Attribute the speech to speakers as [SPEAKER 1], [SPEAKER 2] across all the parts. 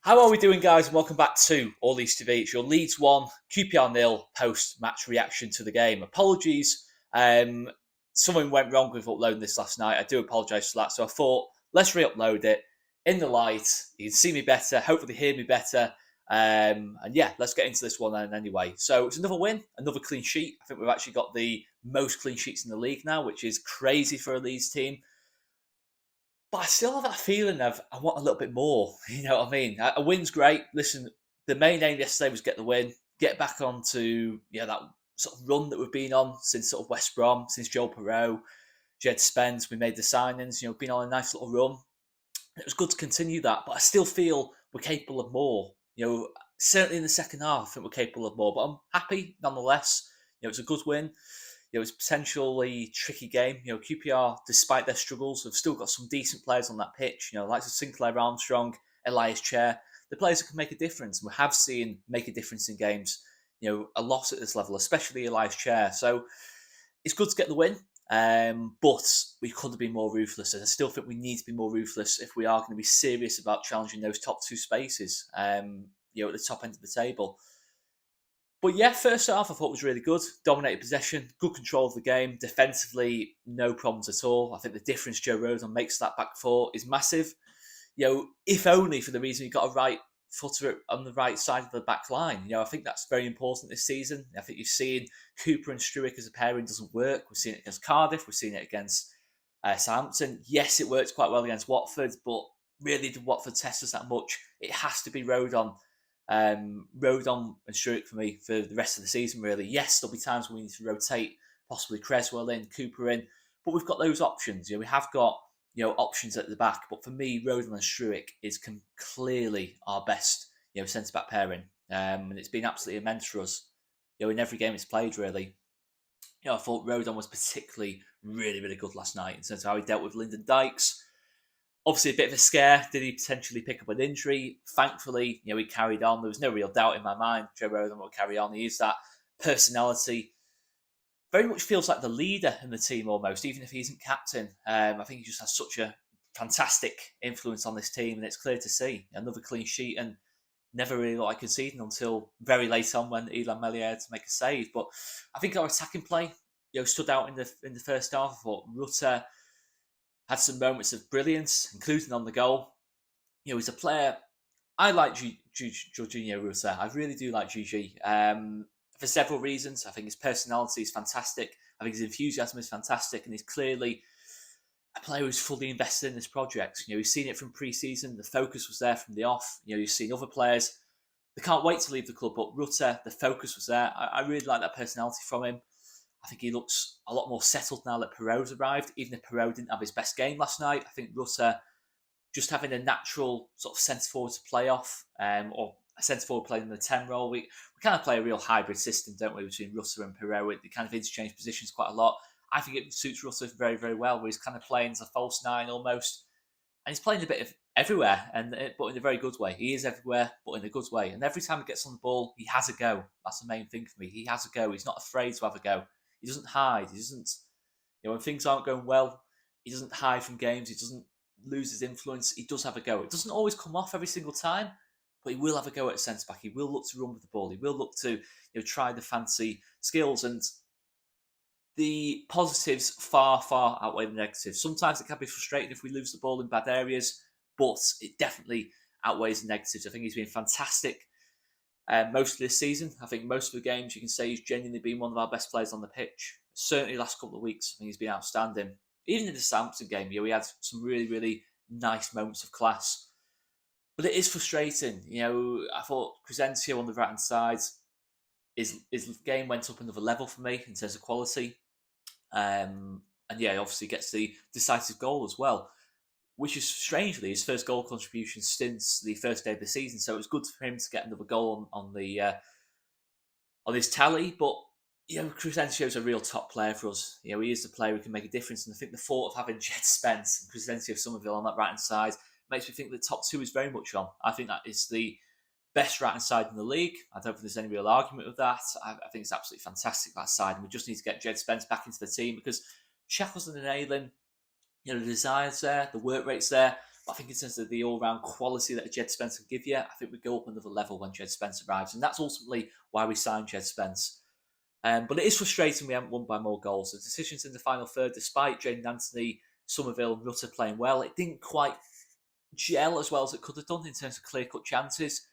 [SPEAKER 1] How are we doing, guys? And welcome back to All Leeds TV. It's your Leeds 1, QPR nil post-match reaction to the game. Apologies. Something went wrong with uploading this last night. I do apologise for that. So I thought, let's re-upload it in the light. You can see me better, hopefully hear me better. And yeah, let's get into this one then anyway. So it's another win, another clean sheet. I think we've actually got the most clean sheets in the league now, which is crazy for a Leeds team. But I still have that feeling of I want a little bit more. You know what I mean? A win's great. Listen, the main aim yesterday was get the win, get back onto that sort of run that we've been on since sort of West Brom, since Joe Perot, Jed Spence. We made the signings. Been on a nice little run. It was good to continue that, but I still feel we're capable of more. Certainly in the second half, I think we're capable of more. But I'm happy nonetheless. It's a good win. It's a potentially tricky game. QPR, despite their struggles, have still got some decent players on that pitch. Like Sinclair Armstrong, Elias Chair, the players that can make a difference. And we have seen make a difference in games. A lot at this level, especially Elias Chair. So it's good to get the win. But we could have been more ruthless, and I still think we need to be more ruthless if we are going to be serious about challenging those top two spaces. At the top end of the table. But yeah, first half I thought was really good. Dominated possession, good control of the game. Defensively, no problems at all. I think the difference Joe Rodon makes that back four is massive. If only for the reason he got a right footer on the right side of the back line. I think that's very important this season. I think you've seen Cooper and Struick as a pairing doesn't work. We've seen it against Cardiff. We've seen it against Southampton. Yes, it works quite well against Watford, but really did Watford test us that much? It has to be Rodon. Rodon and Struick for me for the rest of the season, really. Yes, there'll be times when we need to rotate, possibly Creswell in, Cooper in, but we've got those options. We have got options at the back, but for me, Rodon and Struick is clearly our best centre back pairing, and it's been absolutely immense for us. In every game it's played, really. I thought Rodon was particularly really, really good last night in terms of how he dealt with Lyndon Dykes. Obviously, a bit of a scare. Did he potentially pick up an injury? Thankfully, he carried on. There was no real doubt in my mind Joe Rodon will carry on. He is that personality. Very much feels like the leader in the team almost, even if he isn't captain. I think he just has such a fantastic influence on this team, and it's clear to see. Another clean sheet, and never really looked like conceding until very late on when Elan Meslier had to make a save. But I think our attacking play stood out in the first half. I thought Rutter had some moments of brilliance, including on the goal. He's a player I like. Jorginho Rutter. I really do like GG for several reasons. I think his personality is fantastic. I think his enthusiasm is fantastic, and he's clearly a player who's fully invested in this project. He's seen it from pre-season. The focus was there from the off. You've seen other players. They can't wait to leave the club, but Rutter, the focus was there. I really like that personality from him. I think he looks a lot more settled now that Perot's arrived. Even if Perot didn't have his best game last night, I think Rutter just having a natural sort of centre forward to play off, or a centre forward playing in the 10 role. We kind of play a real hybrid system, don't we, between Rutter and Perot. They kind of interchange positions quite a lot. I think it suits Rutter very, very well, where he's kind of playing as a false nine almost. And he's playing a bit of everywhere, but in a very good way. He is everywhere, but in a good way. And every time he gets on the ball, he has a go. That's the main thing for me. He has a go. He's not afraid to have a go. He doesn't hide. He doesn't, when things aren't going well, he doesn't hide from games. He doesn't lose his influence. He does have a go. It doesn't always come off every single time, but he will have a go at centre back. He will look to run with the ball. He will look to try the fancy skills, and the positives far, far outweigh the negatives. Sometimes it can be frustrating if we lose the ball in bad areas, but it definitely outweighs the negatives. I think he's been fantastic most of this season. I think most of the games you can say he's genuinely been one of our best players on the pitch. Certainly the last couple of weeks, I think he's been outstanding. Even in the Southampton game, we had some really, really nice moments of class. But it is frustrating. I thought Crescencio on the right-hand side, his game went up another level for me in terms of quality. And yeah, he obviously gets the decisive goal as well, which is strangely his first goal contribution since the first day of the season. So it was good for him to get another goal on his tally. But Crescencio's a real top player for us. He is the player who can make a difference. And I think the thought of having Jed Spence and Crescencio Somerville on that right hand side makes me think the top two is very much on. I think that is the best right hand side in the league. I don't think there's any real argument with that. I think it's absolutely fantastic, that side, and we just need to get Jed Spence back into the team because Shackleton and Ayling, the desire's there, the work rate's there. But I think in terms of the all-round quality that Jed Spence can give you, I think we go up another level when Jed Spence arrives. And that's ultimately why we signed Jed Spence. But it is frustrating we haven't won by more goals. The decisions in the final third, despite Jaden Anthony, Somerville and Rutter playing well, it didn't quite gel as well as it could have done in terms of clear-cut chances.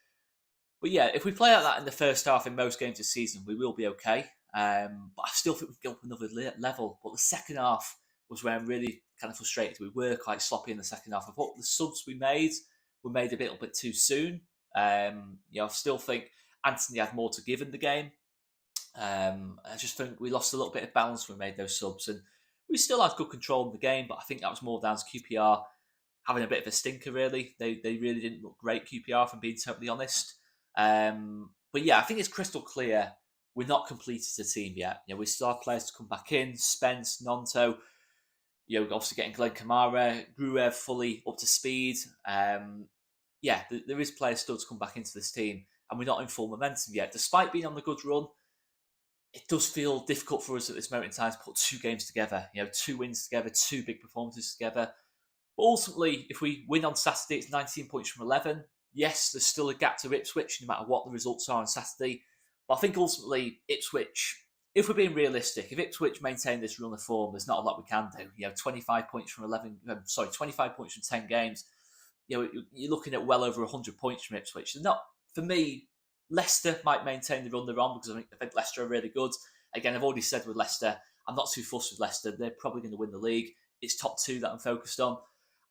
[SPEAKER 1] But yeah, if we play like that in the first half in most games this season, we will be okay. But I still think we can go up another level. But the second half was where I'm really kind of frustrated. We were quite sloppy in the second half. I thought the subs we made were made a little bit too soon. I still think Anthony had more to give in the game. I just think we lost a little bit of balance when we made those subs, and we still had good control of the game, but I think that was more down to QPR having a bit of a stinker, really. They really didn't look great, QPR, if I'm being totally honest. But yeah, I think it's crystal clear we're not complete as a team yet. We still have players to come back in, Spence, Nonto, obviously getting Glenn Kamara, Gruev fully up to speed. There is players still to come back into this team, and we're not in full momentum yet. Despite being on the good run, it does feel difficult for us at this moment in time to put two games together. 2 wins together, 2 big performances together. But ultimately, if we win on Saturday, it's 19 points from 11. Yes, there's still a gap to Ipswich, no matter what the results are on Saturday. But I think ultimately, Ipswich, if we're being realistic, if Ipswich maintain this run of form, there's not a lot we can do. 25 points from 25 points from 10 games. You're looking at well over 100 points from Ipswich. They're not, for me, Leicester might maintain the run they're on because I think Leicester are really good. Again, I've already said with Leicester, I'm not too fussed with Leicester. They're probably going to win the league. It's top 2 that I'm focused on.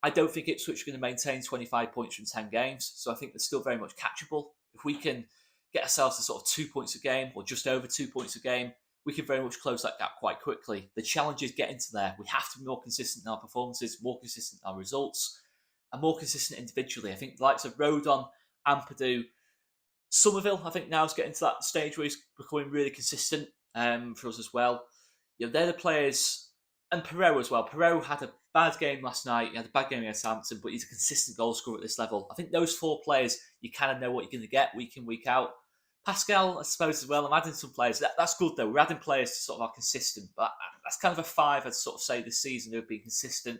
[SPEAKER 1] I don't think Ipswich are going to maintain 25 points from 10 games, so I think they're still very much catchable. If we can get ourselves to sort of 2 points a game or just over 2 points a game, we can very much close that gap quite quickly. The challenge is getting to there. We have to be more consistent in our performances, more consistent in our results, and more consistent individually. I think the likes of Rodon, Ampadu, Somerville, I think now is getting to that stage where he's becoming really consistent for us as well. They're the players, and Perot as well. Perot had a bad game last night. He had a bad game against Hampton, but he's a consistent goal scorer at this level. I think those 4 players, you kind of know what you're going to get week in, week out. Pascal, I suppose, as well. I'm adding some players. That's good, though. We're adding players to sort of are consistent, but that's kind of a 5, I'd sort of say, this season who have been consistent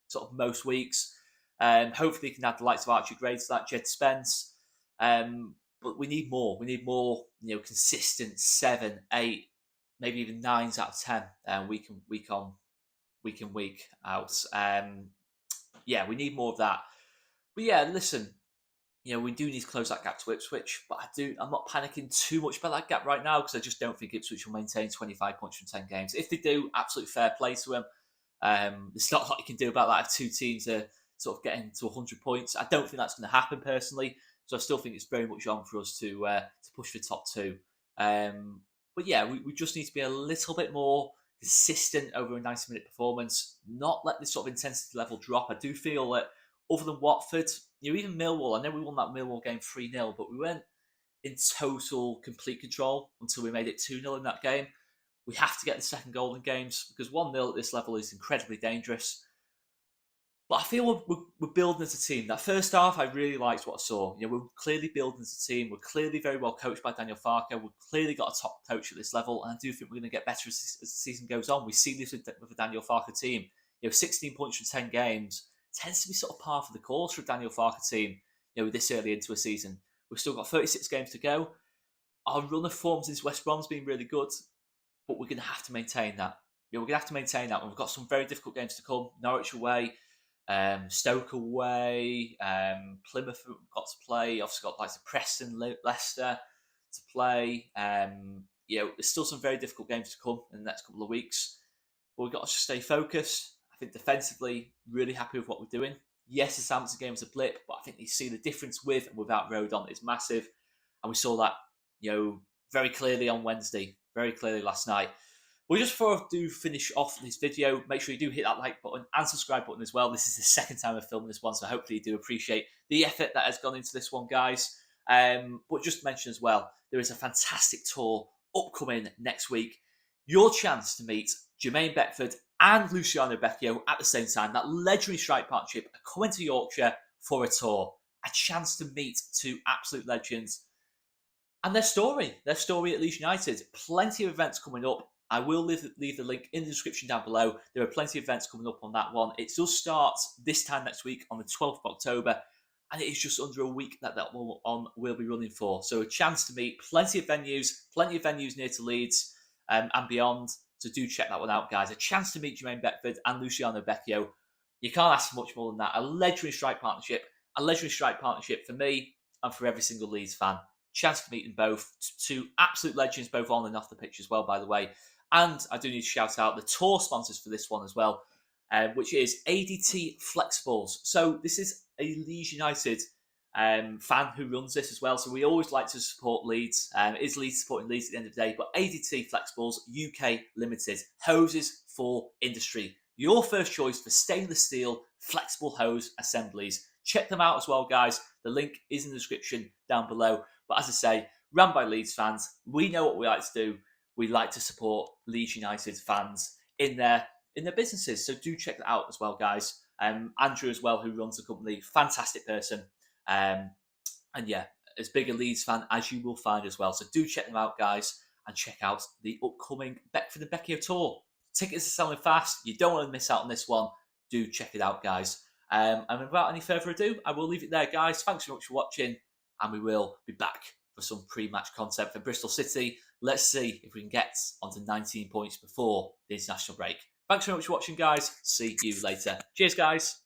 [SPEAKER 1] sort of most weeks. Hopefully, you can add the likes of Archie Gray to that, Jed Spence. But we need more. We need more, consistent 7, 8, maybe even 9s out of 10 week on, week out. We need more of that. But yeah, listen, we do need to close that gap to Ipswich, but I'm not panicking too much about that gap right now because I just don't think Ipswich will maintain 25 points from 10 games. If they do, absolute fair play to them. There's not a lot you can do about that if 2 teams are sort of getting to 100 points. I don't think that's going to happen personally. So I still think it's very much on for us to push for top 2. But yeah, we just need to be a little bit more consistent over a 90-minute performance, not let this sort of intensity level drop. I do feel that other than Watford, even Millwall, I know we won that Millwall game 3-0, but we weren't in total, complete control until we made it 2-0 in that game. We have to get the second goal in games because 1-0 at this level is incredibly dangerous. But I feel we're building as a team. That first half, I really liked what I saw. We're clearly building as a team. We're clearly very well coached by Daniel Farker. We've clearly got a top coach at this level, and I do think we're going to get better as the season goes on. We see this with the Daniel Farker team. 16 points from 10 games tends to be sort of par for the course for a Daniel Farker team. This early into a season, we've still got 36 games to go. Our run of form since West Brom's been really good, but we're going to have to maintain that. We're going to have to maintain that. We've got some very difficult games to come. Norwich away. Stoke away, Plymouth we've got to play. Obviously got like Preston, Leicester to play. There's still some very difficult games to come in the next couple of weeks, but we've got to just stay focused. I think defensively, really happy with what we're doing. Yes, the Southampton game was a blip, but I think you see the difference with and without Rodon is massive, and we saw that very clearly on Wednesday, very clearly last night. Well, just before I do finish off this video, make sure you do hit that like button and subscribe button as well. This is the second time I've filmed this one, so hopefully you do appreciate the effort that has gone into this one, guys. But just to mention as well, there is a fantastic tour upcoming next week. Your chance to meet Jermaine Beckford and Luciano Becchio at the same time. That legendary strike partnership are coming to Yorkshire for a tour. A chance to meet 2 absolute legends. And their story at Leeds United. Plenty of events coming up. I will leave the link in the description down below. There are plenty of events coming up on that one. It does start this time next week on the 12th of October, and it is just under a week that one will be running for. So a chance to meet plenty of venues near to Leeds and beyond. So do check that one out, guys. A chance to meet Jermaine Beckford and Luciano Becchio. You can't ask for much more than that. A legendary strike partnership for me and for every single Leeds fan. Chance to meet them both. Two absolute legends, both on and off the pitch as well, by the way. And I do need to shout out the tour sponsors for this one as well, which is ADT Flexibles. So this is a Leeds United fan who runs this as well. So we always like to support Leeds. It is Leeds supporting Leeds at the end of the day. But ADT Flexibles UK Limited, hoses for industry. Your first choice for stainless steel flexible hose assemblies. Check them out as well, guys. The link is in the description down below. But as I say, run by Leeds fans. We know what we like to do. We like to support Leeds United fans in their businesses. So do check that out as well, guys. Andrew as well, who runs the company, fantastic person. And yeah, as big a Leeds fan as you will find as well. So do check them out, guys, and check out the upcoming Beckford and Becchio tour. Tickets are selling fast. You don't want to miss out on this one. Do check it out, guys. And without any further ado, I will leave it there, guys. Thanks so much for watching, and we will be back for some pre-match content for Bristol City. Let's see if we can get onto 19 points before the international break. Thanks very much for watching, guys. See you later. Cheers, guys.